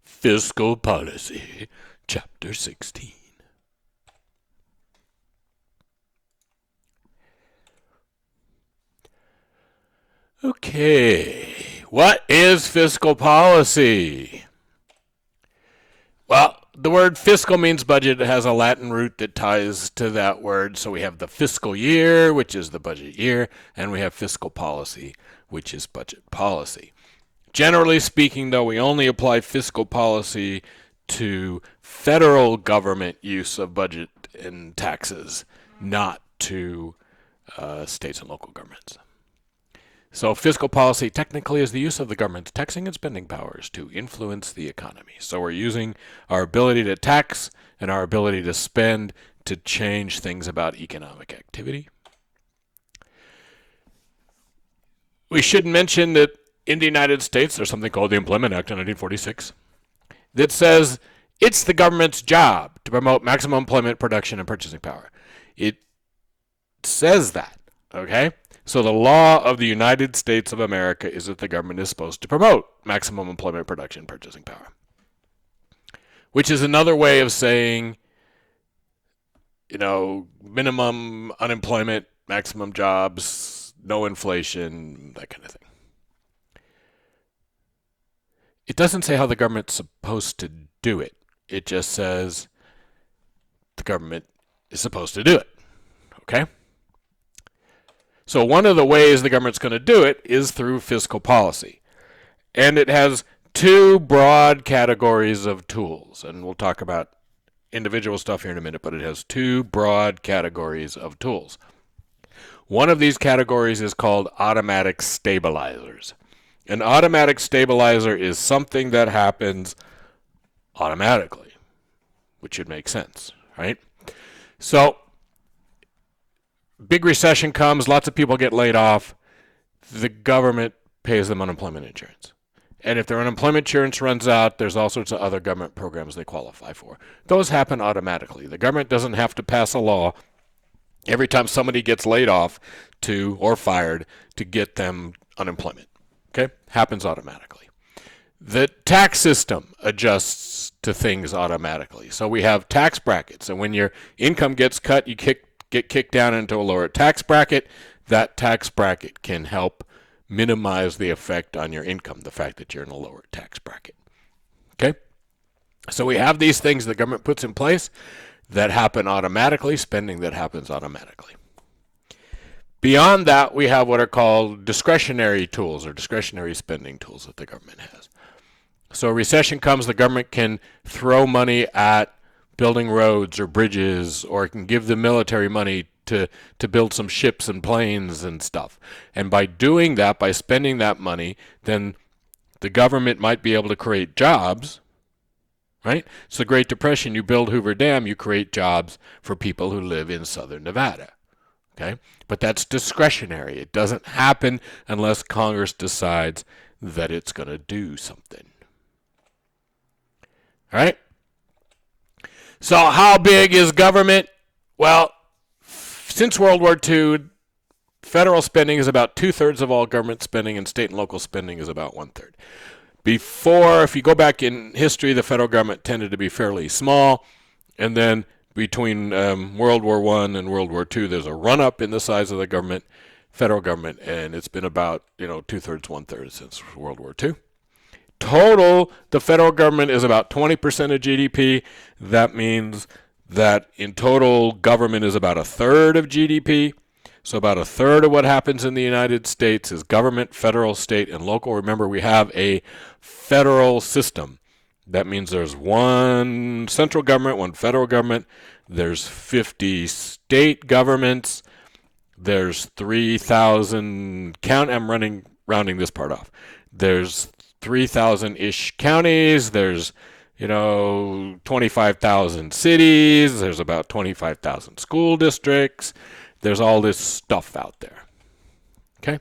Fiscal Policy, Chapter 16. Okay, what is fiscal policy? Well, the word fiscal means budget. It has a Latin root that ties to that word. So we have the fiscal year, which is the budget year, and we have fiscal policy, which is budget policy. Generally speaking, though, we only apply fiscal policy to federal government use of budget and taxes, not to states and local governments. So fiscal policy technically is the use of the government's taxing and spending powers to influence the economy. So we're using our ability to tax and our ability to spend to change things about economic activity. We should mention that in the United States, there's something called the Employment Act of 1946 that says it's the government's job to promote maximum employment, production, and purchasing power. It says that, okay? So the law of the United States of America is that the government is supposed to promote maximum employment, production, and purchasing power, which is another way of saying, minimum unemployment, maximum jobs, no inflation, that kind of thing. It doesn't say how the government's supposed to do it. It just says the government is supposed to do it, okay? So one of the ways the government's going to do it is through fiscal policy. And it has two broad categories of tools. And we'll talk about individual stuff here in a minute, but it has two broad categories of tools. One of these categories is called automatic stabilizers. An automatic stabilizer is something that happens automatically, which should make sense, right? So big recession comes, lots of people get laid off, the government pays them unemployment insurance. And if their unemployment insurance runs out, there's all sorts of other government programs they qualify for. Those happen automatically. The government doesn't have to pass a law every time somebody gets laid off or fired to get them unemployment. Okay? Happens automatically. The tax system adjusts to things automatically. So we have tax brackets, and when your income gets cut, you get kicked down into a lower tax bracket. That tax bracket can help minimize the effect on your income, the fact that you're in a lower tax bracket. Okay? So we have these things the government puts in place that happen automatically, spending that happens automatically. Beyond that, we have what are called discretionary tools or discretionary spending tools that the government has. So a recession comes, the government can throw money at building roads or bridges, or it can give the military money to build some ships and planes and stuff. And by doing that, by spending that money, then the government might be able to create jobs, right? It's the Great Depression. You build Hoover Dam, you create jobs for people who live in southern Nevada. Okay? But that's discretionary. It doesn't happen unless Congress decides that it's going to do something. All right? So how big is government? Well, since World War II, federal spending is about 2/3 of all government spending, and state and local spending is about 1/3. Before, if you go back in history, the federal government tended to be fairly small, and then between World War I and World War II, there's a run-up in the size of the federal government, and it's been about 2/3, 1/3 since World War II. Total, the federal government is about 20% of GDP. That means that in total, government is about 1/3 of GDP. So about 1/3 of what happens in the United States is government, federal, state, and local. Remember, we have a federal system. That means there's one central government, one federal government. There's 50 state governments. There's 3,000 I'm rounding this part off. There's 3,000-ish counties. There's 25,000 cities. There's about 25,000 school districts. There's all this stuff out there. Okay?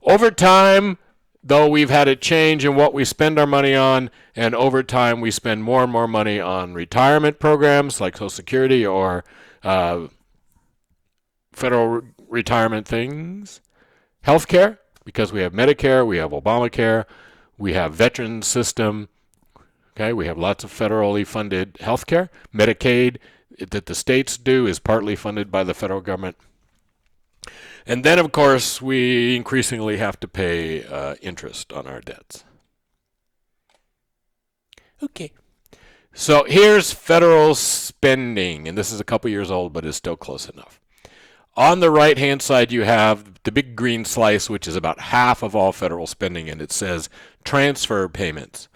Over time, though, we've had a change in what we spend our money on, and over time we spend more and more money on retirement programs like Social Security or federal retirement things. Healthcare, because we have Medicare, we have Obamacare, we have veterans system, Okay, we have lots of federally funded health care. Medicaid that the states do is partly funded by the federal government. And then, of course, we increasingly have to pay interest on our debts. Okay. So here's federal spending, and this is a couple years old, but it's still close enough. On the right-hand side, you have the big green slice, which is about half of all federal spending, and it says transfer payments.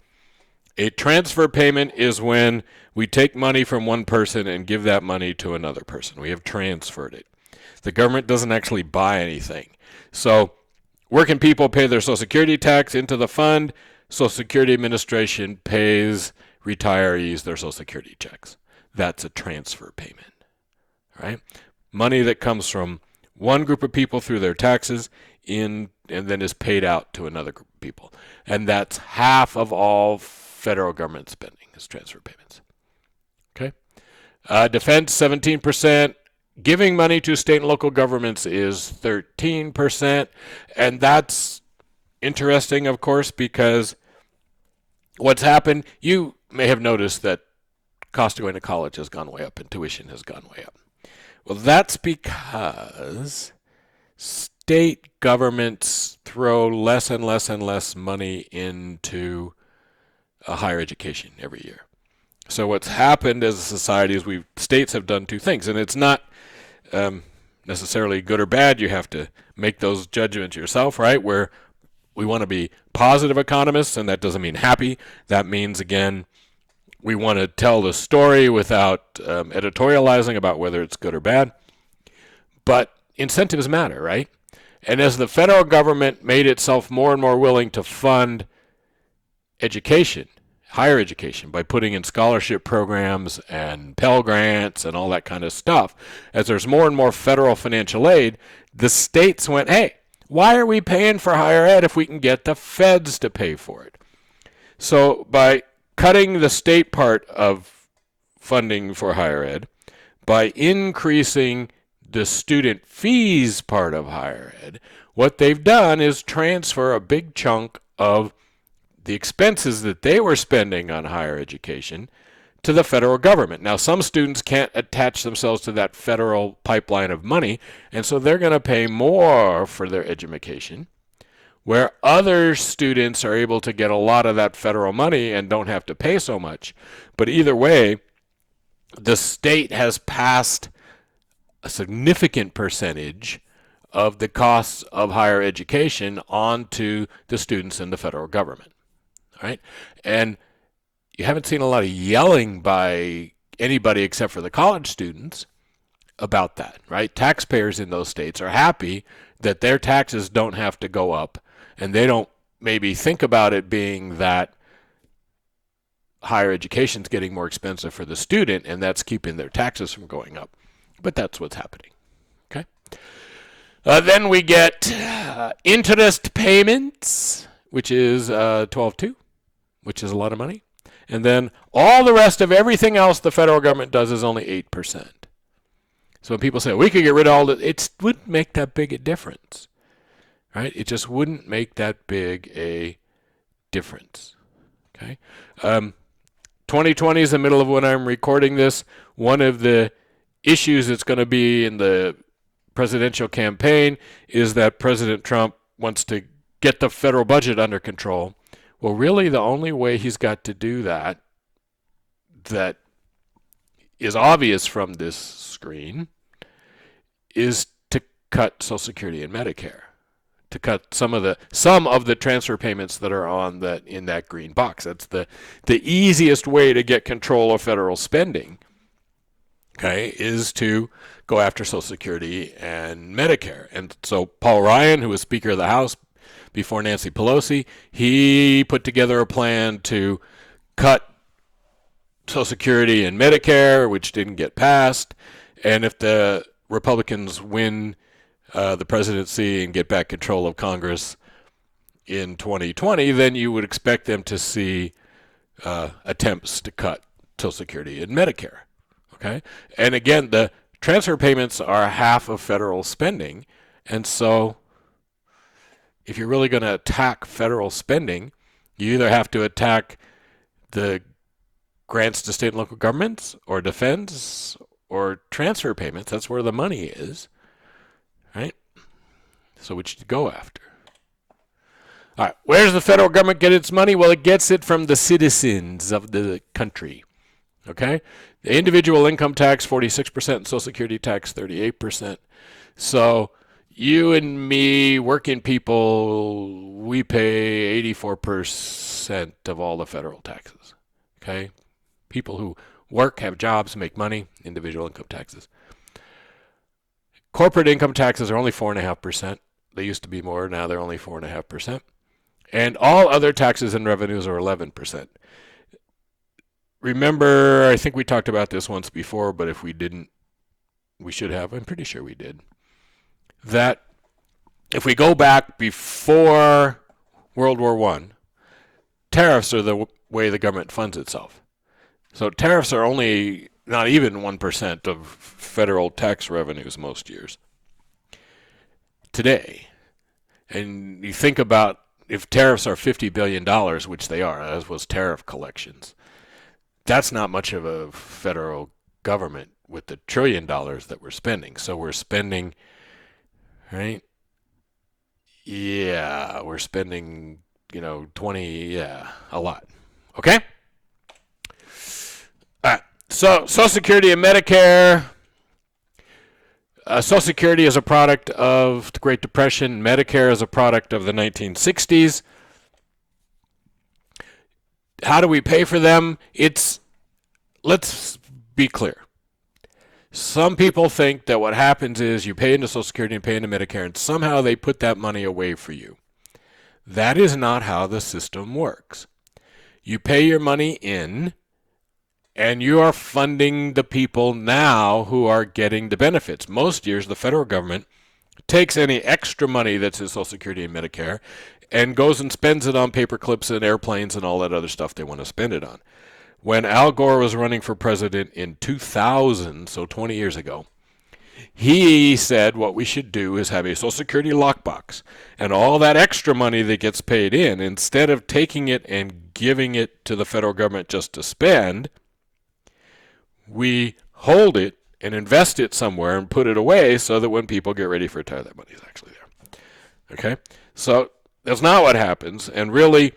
A transfer payment is when we take money from one person and give that money to another person. We have transferred it. The government doesn't actually buy anything. So working people pay their Social Security tax into the fund. Social Security Administration pays retirees their Social Security checks. That's a transfer payment, right? Money that comes from one group of people through their taxes and then is paid out to another group of people. And that's half of all federal government spending is transfer payments. Okay. Defense, 17%. Giving money to state and local governments is 13%. And that's interesting, of course, because what's happened, you may have noticed that cost of going to college has gone way up and tuition has gone way up. Well, that's because state governments throw less and less and less money into higher education every year. So what's happened as a society is states have done two things, and it's not necessarily good or bad. You have to make those judgments yourself, right? Where we want to be positive economists, and that doesn't mean happy. That means, again, we want to tell the story without editorializing about whether it's good or bad. But incentives matter, right? And as the federal government made itself more and more willing to fund education, higher education, by putting in scholarship programs and Pell Grants and all that kind of stuff, as there's more and more federal financial aid, the states went, hey, why are we paying for higher ed if we can get the feds to pay for it? So by cutting the state part of funding for higher ed, by increasing the student fees part of higher ed, what they've done is transfer a big chunk of the expenses that they were spending on higher education to the federal government. Now, some students can't attach themselves to that federal pipeline of money, and so they're going to pay more for their education, where other students are able to get a lot of that federal money and don't have to pay so much. But either way, the state has passed a significant percentage of the costs of higher education onto the students in the federal government. All right? And you haven't seen a lot of yelling by anybody except for the college students about that, right? Taxpayers in those states are happy that their taxes don't have to go up, and they don't maybe think about it being that higher education is getting more expensive for the student, and that's keeping their taxes from going up. But that's what's happening. Okay. Then we get interest payments, which is 12.2, which is a lot of money. And then all the rest of everything else the federal government does is only 8%. So when people say, we could get rid of all that, it wouldn't make that big a difference. Right? It just wouldn't make that big a difference. Okay. 2020 is the middle of when I'm recording this. One of the issues that's going to be in the presidential campaign is that President Trump wants to get the federal budget under control. Well, really, the only way he's got to do that is obvious from this screen is to cut Social Security and Medicare, to cut some of the transfer payments that are on that in that green box. That's the easiest way to get control of federal spending. Okay, is to go after Social Security and Medicare. And so Paul Ryan, who was Speaker of the House before Nancy Pelosi, he put together a plan to cut Social Security and Medicare, which didn't get passed. And if the Republicans win the presidency and get back control of Congress in 2020, then you would expect them to see attempts to cut Social Security and Medicare. Okay, and again, the transfer payments are half of federal spending, and so if you're really going to attack federal spending, you either have to attack the grants to state and local governments or defense or transfer payments. That's where the money is, right? So which to go after. All right, where does the federal government get its money? Well, it gets it from the citizens of the country, okay? The individual income tax, 46%, and Social Security tax, 38%. So you and me, working people, we pay 84% of all the federal taxes, okay? People who work, have jobs, make money, individual income taxes. Corporate income taxes are only 4.5%. They used to be more, now they're only 4.5%. And all other taxes and revenues are 11%. Remember, I think we talked about this once before, but if we didn't, we should have. I'm pretty sure we did. That if we go back before World War I, tariffs are the way the government funds itself. So tariffs are only not even 1% of federal tax revenues most years. Today, and you think about if tariffs are $50 billion, which they are, as was tariff collections, that's not much of a federal government with the $1 trillion that we're spending. So we're spending, right? Yeah, we're spending, 20, a lot. Okay? All right. So Social Security and Medicare. Social Security is a product of the Great Depression. Medicare is a product of the 1960s. How do we pay for them? Let's be clear. Some people think that what happens is you pay into Social Security and pay into Medicare, and somehow they put that money away for you. That is not how the system works. You pay your money in, and you are funding the people now who are getting the benefits. Most years, the federal government takes any extra money that's in Social Security and Medicare and goes and spends it on paper clips and airplanes and all that other stuff they want to spend it on. When Al Gore was running for president in 2000, so 20 years ago, he said what we should do is have a Social Security lockbox. And all that extra money that gets paid in, instead of taking it and giving it to the federal government just to spend, we hold it and invest it somewhere and put it away so that when people get ready for retirement, that money is actually there. Okay? So that's not what happens. And really,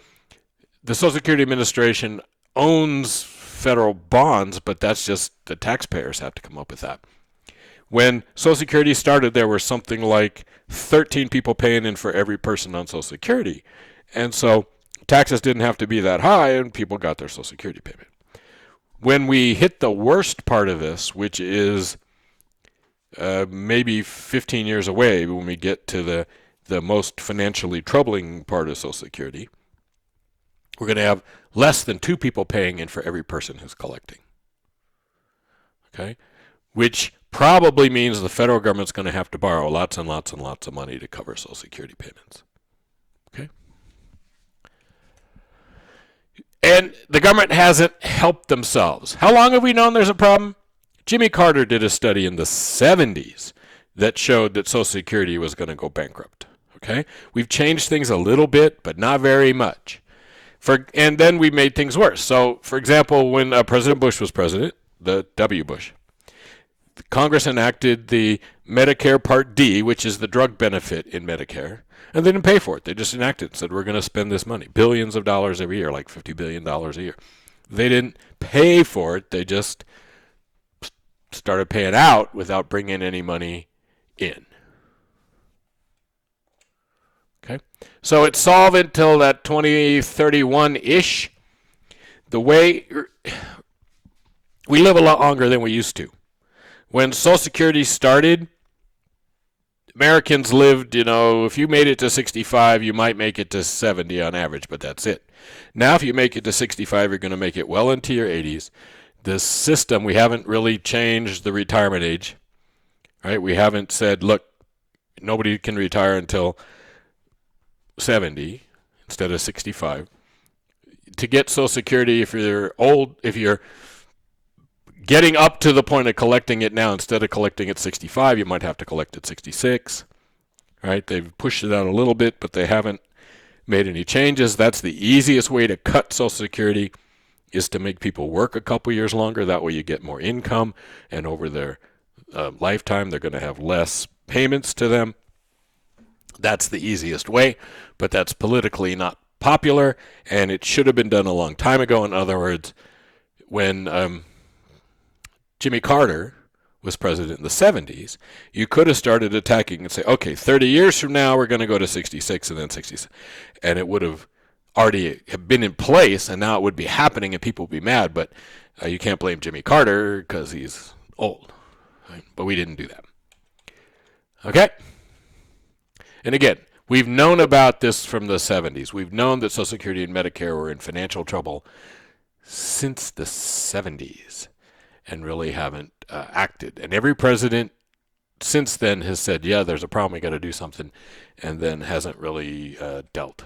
the Social Security Administration owns federal bonds, but that's just the taxpayers have to come up with that. When Social Security started, there were something like 13 people paying in for every person on Social Security. And so taxes didn't have to be that high, and people got their Social Security payment. When we hit the worst part of this, which is maybe 15 years away when we get to the most financially troubling part of Social Security, we're going to have less than 2 people paying in for every person who's collecting. Okay? Which probably means the federal government's going to have to borrow lots and lots and lots of money to cover Social Security payments. Okay? And the government hasn't helped themselves. How long have we known there's a problem? Jimmy Carter did a study in the 70s that showed that Social Security was going to go bankrupt. Okay? We've changed things a little bit, but not very much. And then we made things worse. So, for example, when President Bush was president, the W. Bush, Congress enacted the Medicare Part D, which is the drug benefit in Medicare, and they didn't pay for it. They just enacted it and said, we're going to spend this money, billions of dollars every year, like $50 billion a year. They didn't pay for it. They just started paying out without bringing any money in. Okay, so it's solvent till that 2031-ish. The way we live a lot longer than we used to. When Social Security started, Americans lived, if you made it to 65, you might make it to 70 on average, but that's it. Now, if you make it to 65, you're going to make it well into your 80s. The system, we haven't really changed the retirement age, right? We haven't said, look, nobody can retire until 70 instead of 65. To get Social Security, if you're old, if you're getting up to the point of collecting it now, instead of collecting at 65, you might have to collect at 66. Right? They've pushed it out a little bit, but they haven't made any changes. That's the easiest way to cut Social Security is to make people work a couple years longer. That way you get more income, and over their lifetime they're going to have less payments to them. That's the easiest way, but that's politically not popular, and it should have been done a long time ago. In other words, when Jimmy Carter was president in the 70s, you could have started attacking and say, okay, 30 years from now we're going to go to 66 and then 67, and it would have already been in place, and now it would be happening and people would be mad. But you can't blame Jimmy Carter because he's old, right? But we didn't do that. Okay? And again, we've known about this from the 70s. We've known that Social Security and Medicare were in financial trouble since the 70s and really haven't acted. And every president since then has said, yeah, there's a problem, we got to do something, and then hasn't really dealt.